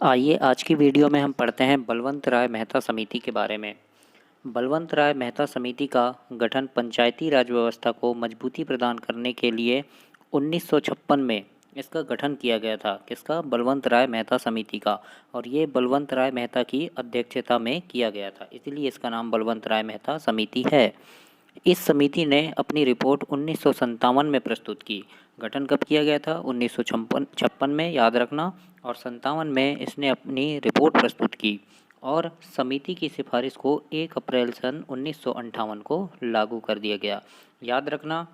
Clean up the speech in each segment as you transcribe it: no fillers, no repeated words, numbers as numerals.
आइए आज की वीडियो में हम पढ़ते हैं बलवंत राय मेहता समिति के बारे में। बलवंत राय मेहता समिति का गठन पंचायती राज व्यवस्था को मजबूती प्रदान करने के लिए 1956 में इसका गठन किया गया था। किसका? बलवंत राय मेहता समिति का। और ये बलवंत राय मेहता की अध्यक्षता में किया गया था, इसीलिए इसका नाम बलवंत राय मेहता समिति है। इस समिति ने अपनी रिपोर्ट 1957 में प्रस्तुत की। गठन कब किया गया था? 1956 में, याद रखना। और 57 में इसने अपनी रिपोर्ट प्रस्तुत की और समिति की सिफारिश को 1 अप्रैल सन 1958 को लागू कर दिया गया। याद रखना,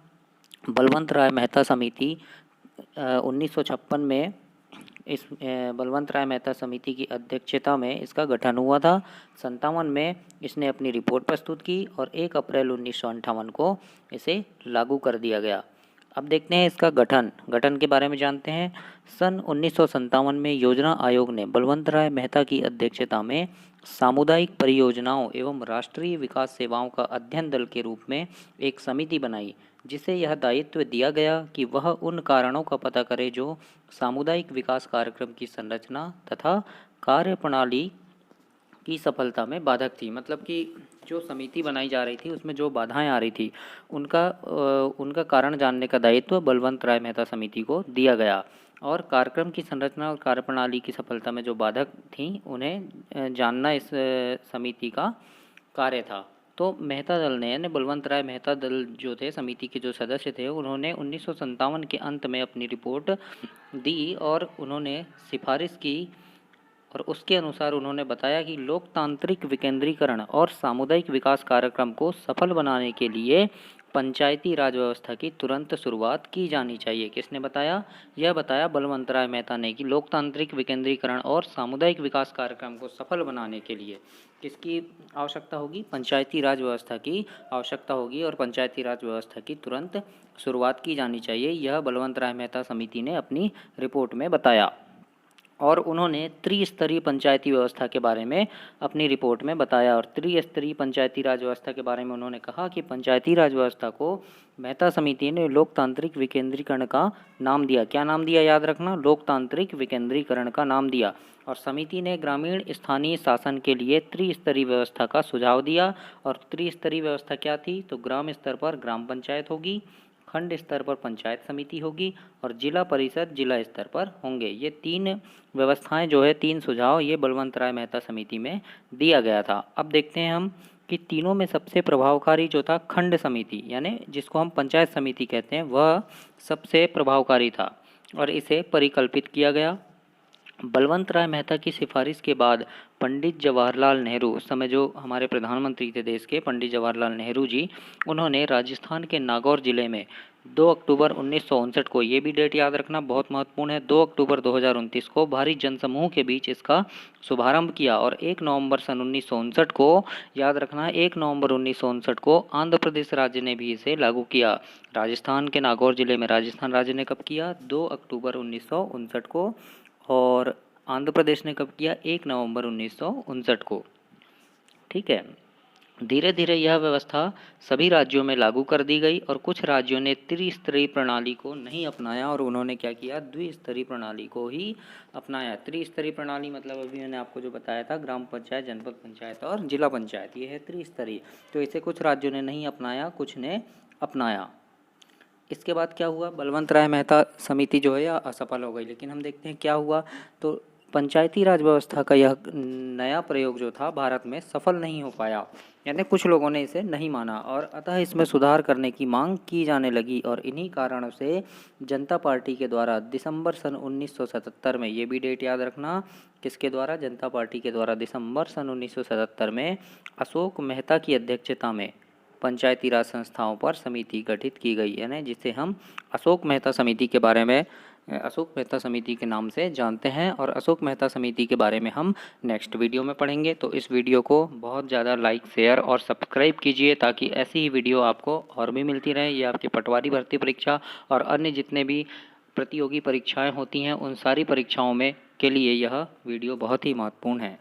बलवंत राय मेहता समिति 1956 में इस बलवंत राय मेहता समिति की अध्यक्षता में इसका गठन हुआ था। 57 में इसने अपनी रिपोर्ट प्रस्तुत की और 1 अप्रैल 1958 को इसे लागू कर दिया गया। अब देखते हैं इसका गठन के बारे में जानते हैं। सन 1957 में योजना आयोग ने बलवंत राय मेहता की अध्यक्षता में सामुदायिक परियोजनाओं एवं राष्ट्रीय विकास सेवाओं का अध्ययन दल के रूप में एक समिति बनाई, जिसे यह दायित्व दिया गया कि वह उन कारणों का पता करे जो सामुदायिक विकास कार्यक्रम की संरचना तथा कार्यप्रणाली की सफलता में बाधक थी। मतलब कि जो समिति बनाई जा रही थी उसमें जो बाधाएं आ रही थी उनका कारण जानने का दायित्व बलवंत राय मेहता समिति को दिया गया और कार्यक्रम की संरचना और कार्यप्रणाली की सफलता में जो बाधक थी उन्हें जानना इस समिति का कार्य था। तो मेहता दल ने, यानी बलवंत राय मेहता दल जो थे, समिति के जो सदस्य थे, उन्होंने 1957 के अंत में अपनी रिपोर्ट दी और उन्होंने सिफारिश की और उसके अनुसार उन्होंने बताया कि लोकतांत्रिक विकेंद्रीकरण और सामुदायिक विकास कार्यक्रम को सफल बनाने के लिए पंचायती राज व्यवस्था की तुरंत शुरुआत की जानी चाहिए। किसने बताया? यह बताया बलवंत राय मेहता ने कि लोकतांत्रिक विकेंद्रीकरण और सामुदायिक विकास कार्यक्रम को सफल बनाने के लिए किसकी आवश्यकता होगी? पंचायती राज व्यवस्था की आवश्यकता होगी और पंचायती राज व्यवस्था की तुरंत शुरुआत की जानी चाहिए। यह बलवंत राय मेहता समिति ने अपनी रिपोर्ट में बताया और उन्होंने त्रिस्तरीय पंचायती व्यवस्था के बारे में अपनी रिपोर्ट में बताया। और त्रिस्तरीय पंचायती राज व्यवस्था के बारे में उन्होंने कहा कि पंचायती राज व्यवस्था को मेहता समिति ने लोकतांत्रिक विकेंद्रीकरण का नाम दिया। क्या नाम दिया? याद रखना, लोकतांत्रिक विकेंद्रीकरण का नाम दिया। और समिति ने ग्रामीण स्थानीय शासन के लिए त्रिस्तरीय व्यवस्था का सुझाव दिया। और त्रिस्तरीय व्यवस्था क्या थी? तो ग्राम स्तर पर ग्राम पंचायत होगी, खंड स्तर पर पंचायत समिति होगी और जिला परिषद जिला स्तर पर होंगे। ये 3 व्यवस्थाएं जो है, 3 सुझाव, ये बलवंत राय मेहता समिति में दिया गया था। अब देखते हैं हम कि तीनों में सबसे प्रभावकारी जो था खंड समिति, यानी जिसको हम पंचायत समिति कहते हैं, वह सबसे प्रभावकारी था और इसे परिकल्पित किया गया। बलवंत राय मेहता की सिफारिश के बाद पंडित जवाहरलाल नेहरू, उस समय जो हमारे प्रधानमंत्री थे देश के, पंडित जवाहरलाल नेहरू जी, उन्होंने राजस्थान के नागौर जिले में 2 अक्टूबर 1959 को, ये भी डेट याद रखना, बहुत महत्वपूर्ण है, 2 अक्टूबर 2029 को भारी जनसमूह के बीच इसका शुभारंभ किया। और 1 नवंबर सन 1959 को, याद रखना, 1 नवंबर 1959 को आंध्र प्रदेश राज्य ने भी इसे लागू किया। राजस्थान के नागौर जिले में राजस्थान राज्य ने कब किया? 2 अक्टूबर 1959 को। और आंध्र प्रदेश ने कब किया? 1 नवंबर 1959 को। ठीक है। धीरे धीरे यह व्यवस्था सभी राज्यों में लागू कर दी गई और कुछ राज्यों ने त्रिस्तरीय प्रणाली को नहीं अपनाया और उन्होंने क्या किया? द्विस्तरीय प्रणाली को ही अपनाया। त्रिस्तरीय प्रणाली मतलब अभी मैंने आपको जो बताया था, ग्राम पंचायत, जनपद पंचायत और जिला पंचायत, ये है त्रिस्तरीय। तो इसे कुछ राज्यों ने नहीं अपनाया, कुछ ने अपनाया। इसके बाद क्या हुआ? बलवंत राय मेहता समिति जो है यह असफल हो गई। लेकिन हम देखते हैं क्या हुआ। तो पंचायती राज व्यवस्था का यह नया प्रयोग जो था भारत में सफल नहीं हो पाया, यानी कुछ लोगों ने इसे नहीं माना और अतः इसमें सुधार करने की मांग की जाने लगी। और इन्हीं कारणों से जनता पार्टी के द्वारा दिसंबर सन 1977 में, ये भी डेट याद रखना, किसके द्वारा? जनता पार्टी के द्वारा दिसंबर सन 1977 में अशोक मेहता की अध्यक्षता में पंचायती राज संस्थाओं पर समिति गठित की गई, यानी जिसे हम अशोक मेहता समिति के बारे में, अशोक मेहता समिति के नाम से जानते हैं। और अशोक मेहता समिति के बारे में हम नेक्स्ट वीडियो में पढ़ेंगे। तो इस वीडियो को बहुत ज़्यादा लाइक, शेयर और सब्सक्राइब कीजिए ताकि ऐसी ही वीडियो आपको और भी मिलती रहे। ये आपकी पटवारी भर्ती परीक्षा और अन्य जितने भी प्रतियोगी परीक्षाएँ होती हैं उन सारी परीक्षाओं में के लिए यह वीडियो बहुत ही महत्वपूर्ण है।